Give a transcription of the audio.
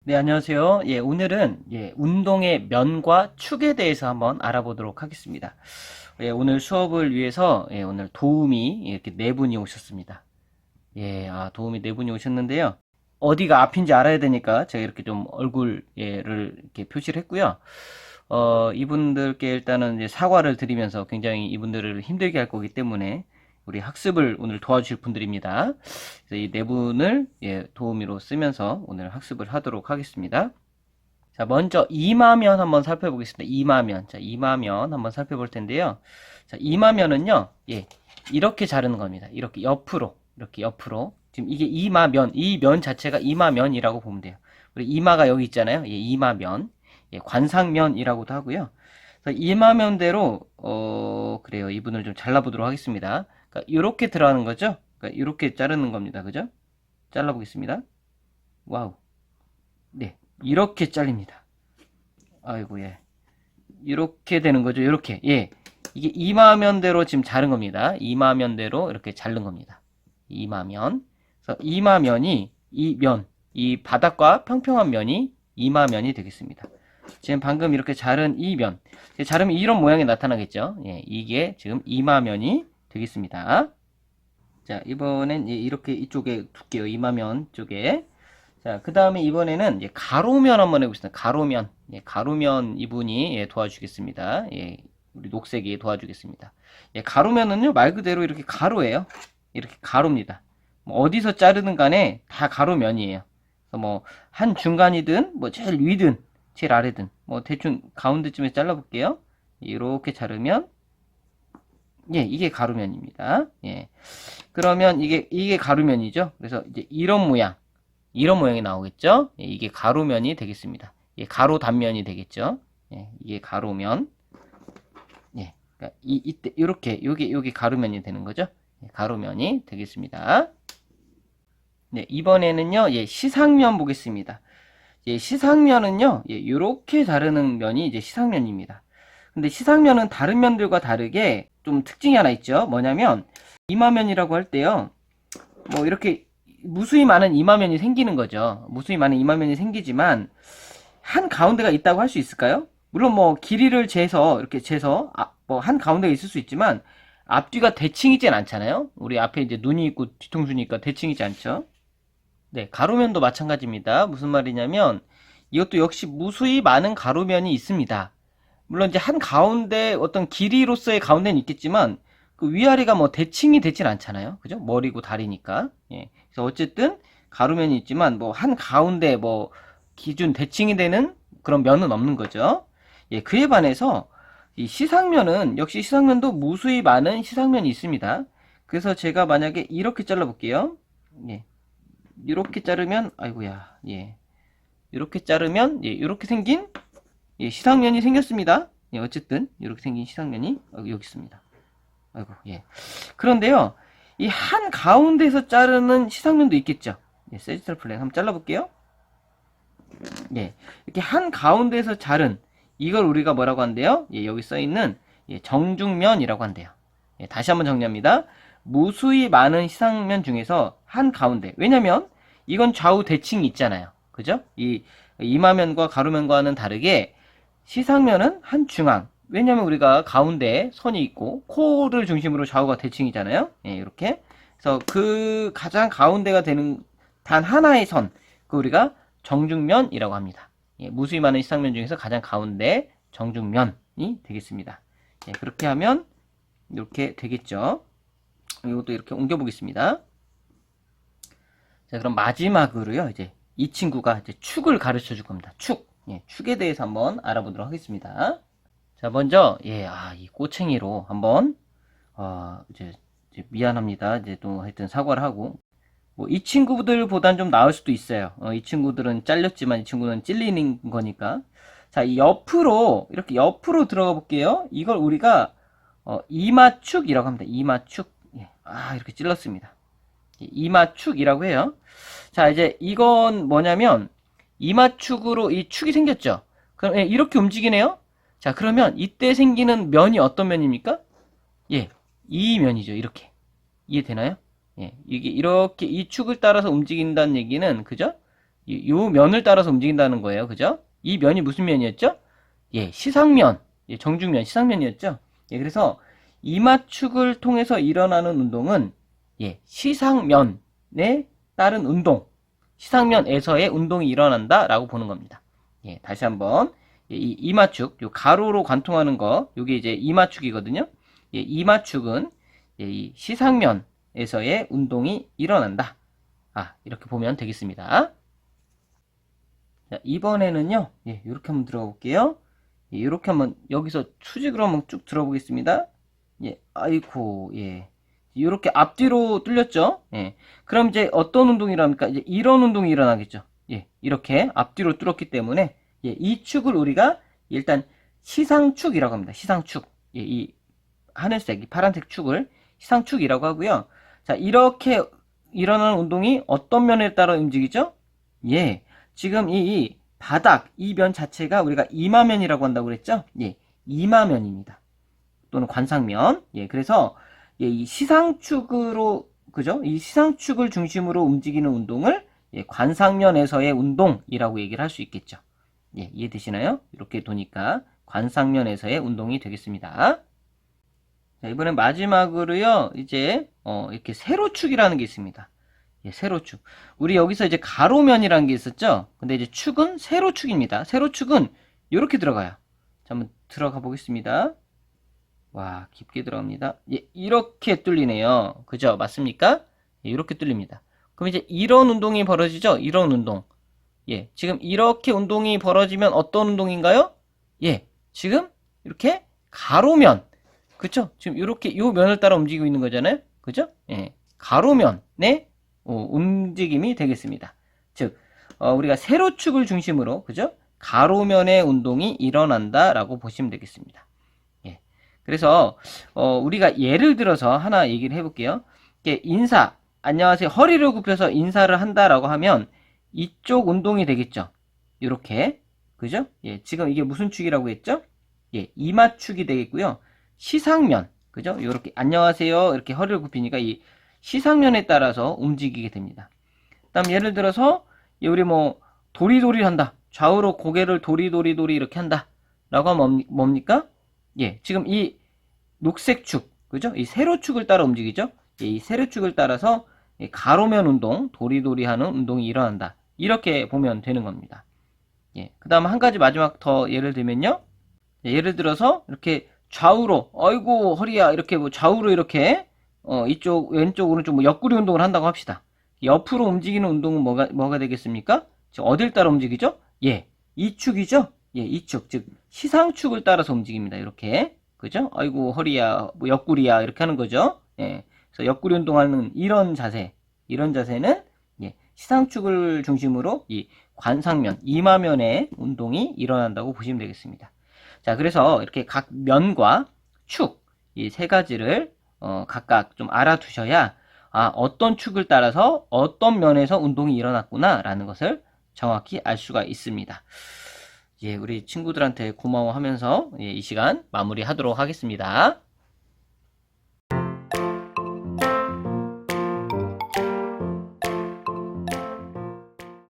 네, 안녕하세요. 예, 오늘은 운동의 면과 축에 대해서 한번 알아보도록 하겠습니다. 예, 오늘 수업을 위해서 오늘 도우미 이렇게 네 분이 오셨습니다. 예, 도우미 네 분이 오셨는데요. 어디가 앞인지 알아야 되니까 제가 이렇게 좀 얼굴을 이렇게 표시를 했고요. 이분들께 일단은 이제 사과를 드리면서 굉장히 이분들을 힘들게 할 거기 때문에 우리 학습을 오늘 도와주실 분들입니다. 그래서 이 네 분을 도우미로 쓰면서 오늘 학습을 하도록 하겠습니다. 자, 먼저 이마면 한번 살펴보겠습니다. 이마면. 자, 이마면 한번 살펴볼 텐데요. 자, 이마면은요, 이렇게 자르는 겁니다. 이렇게 옆으로, 이렇게 옆으로. 지금 이게 이마면, 이 면 자체가 이마면이라고 보면 돼요. 우리 이마가 여기 있잖아요. 이마면. 관상면이라고도 하고요. 그래서 이마면대로, 그래요. 이분을 좀 잘라보도록 하겠습니다. 그러니까 이렇게 들어가는 거죠. 그러니까 이렇게 자르는 겁니다. 그죠? 잘라보겠습니다. 와우. 네. 이렇게 잘립니다. 아이고, 예. 이렇게 되는 거죠. 이렇게. 예. 이게 이마면대로 지금 자른 겁니다. 이마면대로 이렇게 자른 겁니다. 이마면. 그래서 이마면이 이 바닥과 평평한 면이 이마면이 되겠습니다. 지금 방금 이렇게 자른 이 면. 자르면 이런 모양이 나타나겠죠. 예. 이게 지금 이마면이 되겠습니다. 자, 이번엔 이렇게 이쪽에 둘게요. 이마면 쪽에. 자, 그 다음에 이번에는 가로면 한번 해보겠습니다. 가로면. 가로면 이분이 도와주겠습니다. 우리 녹색이 도와주겠습니다. 가로면은요, 말 그대로 이렇게 가로예요. 이렇게 가로입니다. 뭐 어디서 자르든 간에 다 가로면이에요. 그래서 뭐, 한 중간이든, 뭐, 제일 위든, 제일 아래든, 뭐, 대충 가운데쯤에 잘라볼게요. 이렇게 자르면, 이게 가로면입니다. 그러면 이게 가로면이죠. 그래서 이제 이런 모양이 나오겠죠. 이게 가로면이 되겠습니다. 가로 단면이 되겠죠. 이게 가로면. 그러니까 이때 이렇게 요게 가로면이 되는 거죠. 가로면이 되겠습니다. 네, 이번에는요. 시상면 보겠습니다. 시상면은요. 요렇게 자르는 면이 이제 시상면입니다. 근데 시상면은 다른 면들과 다르게 좀 특징이 하나 있죠. 뭐냐면 이마면이라고 할 때요. 뭐 이렇게 무수히 많은 이마면이 생기는 거죠. 무수히 많은 이마면이 생기지만 한 가운데가 있다고 할 수 있을까요? 물론 뭐 길이를 재서 이렇게 재서 뭐 한 가운데가 있을 수 있지만 앞뒤가 대칭이진 않잖아요. 우리 앞에 이제 눈이 있고 뒤통수니까 대칭이지 않죠. 네, 가로면도 마찬가지입니다. 무슨 말이냐면 이것도 역시 무수히 많은 가로면이 있습니다. 물론 이제 한 가운데 어떤 길이로서의 가운데는 있겠지만 그 위아래가 뭐 대칭이 되진 않잖아요. 그죠? 머리고 다리니까. 그래서 어쨌든 가로면이 있지만 뭐 한 가운데 뭐 기준 대칭이 되는 그런 면은 없는 거죠. 그에 반해서 이 시상면은 역시 시상면도 무수히 많은 시상면이 있습니다. 그래서 제가 만약에 이렇게 잘라 볼게요. 이렇게 자르면 아이고야. 이렇게 자르면 이렇게 생긴 시상면이 생겼습니다. 어쨌든 이렇게 생긴 시상면이 여기 있습니다. 아이고, 그런데요, 이 한 가운데서 자르는 시상면도 있겠죠. 세지탈 플랜 한번 잘라볼게요. 이렇게 한 가운데서 자른 이걸 우리가 뭐라고 한대요? 여기 써있는 정중면이라고 한대요. 다시 한번 정리합니다. 무수히 많은 시상면 중에서 한 가운데. 왜냐면 이건 좌우 대칭이 있잖아요. 그죠? 이 이마면과 가로면과는 다르게 시상면은 한 중앙. 왜냐면 우리가 가운데 선이 있고 코를 중심으로 좌우가 대칭이잖아요. 이렇게. 그래서 그 가장 가운데가 되는 단 하나의 선, 그 우리가 정중면이라고 합니다. 무수히 많은 시상면 중에서 가장 가운데 정중면이 되겠습니다. 그렇게 하면 이렇게 되겠죠. 이것도 이렇게 옮겨보겠습니다. 자, 그럼 마지막으로요, 이제 이 친구가 이제 축을 가르쳐 줄 겁니다. 축. 축에 대해서 한번 알아보도록 하겠습니다. 자, 먼저, 이 꼬챙이로 한번, 이제 미안합니다. 이제 또 하여튼 사과를 하고, 뭐, 이 친구들보단 좀 나을 수도 있어요. 이 친구들은 잘렸지만 이 친구는 찔리는 거니까. 자, 이 옆으로, 이렇게 옆으로 들어가 볼게요. 이걸 우리가, 이마축이라고 합니다. 이마축. 이렇게 찔렀습니다. 이마축이라고 해요. 자, 이제 이건 뭐냐면, 이마축으로 이 축이 생겼죠? 그럼, 이렇게 움직이네요? 자, 그러면 이때 생기는 면이 어떤 면입니까? 이 면이죠. 이렇게. 이해되나요? 이게 이렇게 이 축을 따라서 움직인다는 얘기는, 그죠? 요 면을 따라서 움직인다는 거예요. 그죠? 이 면이 무슨 면이었죠? 예, 시상면. 예, 정중면, 시상면이었죠? 예, 그래서 이마축을 통해서 일어나는 운동은 예, 시상면에 따른 운동, 시상면에서의 운동이 일어난다라고 보는 겁니다. 예, 다시 한번 이 이마축, 요 가로로 관통하는 거, 요게 이제 이마축이거든요. 예, 이마축은 예, 이 시상면에서의 운동이 일어난다. 아, 이렇게 보면 되겠습니다. 자, 이번에는요, 예, 이렇게 한번 들어가 볼게요. 예, 이렇게 한번 여기서 수직으로 한번 쭉 들어보겠습니다. 예, 아이고, 예. 이렇게 앞뒤로 뚫렸죠? 예. 그럼 이제 어떤 운동이랍니까? 이제 이런 운동이 일어나겠죠? 예, 이렇게 앞뒤로 뚫었기 때문에 예, 이 축을 우리가 일단 시상축이라고 합니다. 시상축. 예, 이 하늘색, 이 파란색 축을 시상축이라고 하고요. 자, 이렇게 일어나는 운동이 어떤 면에 따라 움직이죠? 예, 지금 이 바닥, 이 면 자체가 우리가 이마면이라고 한다고 그랬죠? 예, 이마면입니다. 또는 관상면. 예, 그래서 예, 이 시상축으로 그죠? 이 시상축을 중심으로 움직이는 운동을 예, 관상면에서의 운동이라고 얘기를 할 수 있겠죠. 예, 이해되시나요? 이렇게 도니까 관상면에서의 운동이 되겠습니다. 자, 이번엔 마지막으로요, 이제, 이렇게 세로축이라는 게 있습니다. 예, 세로축. 우리 여기서 이제 가로면이라는 게 있었죠? 근데 이제 축은 세로축입니다. 세로축은 이렇게 들어가요. 자, 한번 들어가 보겠습니다. 와, 깊게 들어갑니다. 예, 이렇게 뚫리네요. 그죠? 맞습니까? 예, 이렇게 뚫립니다. 그럼 이제 이런 운동이 벌어지죠? 이런 운동. 예, 지금 이렇게 운동이 벌어지면 어떤 운동인가요? 예, 지금 이렇게 가로면. 그쵸? 지금 이렇게 요 면을 따라 움직이고 있는 거잖아요. 그죠? 예, 가로면의 움직임이 되겠습니다. 즉, 우리가 세로축을 중심으로, 그죠? 가로면의 운동이 일어난다라고 보시면 되겠습니다. 예. 그래서, 우리가 예를 들어서 하나 얘기를 해볼게요. 인사, 안녕하세요. 허리를 굽혀서 인사를 한다라고 하면 이쪽 운동이 되겠죠. 이렇게. 그죠? 예. 지금 이게 무슨 축이라고 했죠? 예. 이마축이 되겠고요. 시상면. 그죠? 이렇게, 안녕하세요. 이렇게 허리를 굽히니까 이 시상면에 따라서 움직이게 됩니다. 그다음 예를 들어서 우리 뭐 도리도리 한다. 좌우로 고개를 도리도리 이렇게 한다. 라고 하면 뭡니까? 예, 지금 이 녹색 축, 그죠? 이 세로축을 따라 움직이죠? 예, 이 세로축을 따라서 가로면 운동, 도리도리 하는 운동이 일어난다. 이렇게 보면 되는 겁니다. 예, 그 다음 한 가지 마지막 더 예를 들면요. 예, 예를 들어서 이렇게 좌우로, 어이구 허리야 이렇게 뭐 좌우로 이렇게 이쪽 왼쪽 오른쪽 뭐 옆구리 운동을 한다고 합시다. 옆으로 움직이는 운동은 뭐가 되겠습니까? 지금 어딜 따라 움직이죠? 예, 이 축이죠? 예, 이 축, 즉 시상축을 따라서 움직입니다. 이렇게, 그죠? 아이고 허리야, 뭐 옆구리야 이렇게 하는 거죠. 예, 그래서 옆구리 운동하는 이런 자세는 예, 시상축을 중심으로 이 관상면, 이마면의 운동이 일어난다고 보시면 되겠습니다. 자, 그래서 이렇게 각 면과 축, 이 세 가지를 각각 좀 알아두셔야 아, 어떤 축을 따라서 어떤 면에서 운동이 일어났구나 라는 것을 정확히 알 수가 있습니다. 예, 우리 친구들한테 고마워하면서 예, 이 시간 마무리하도록 하겠습니다.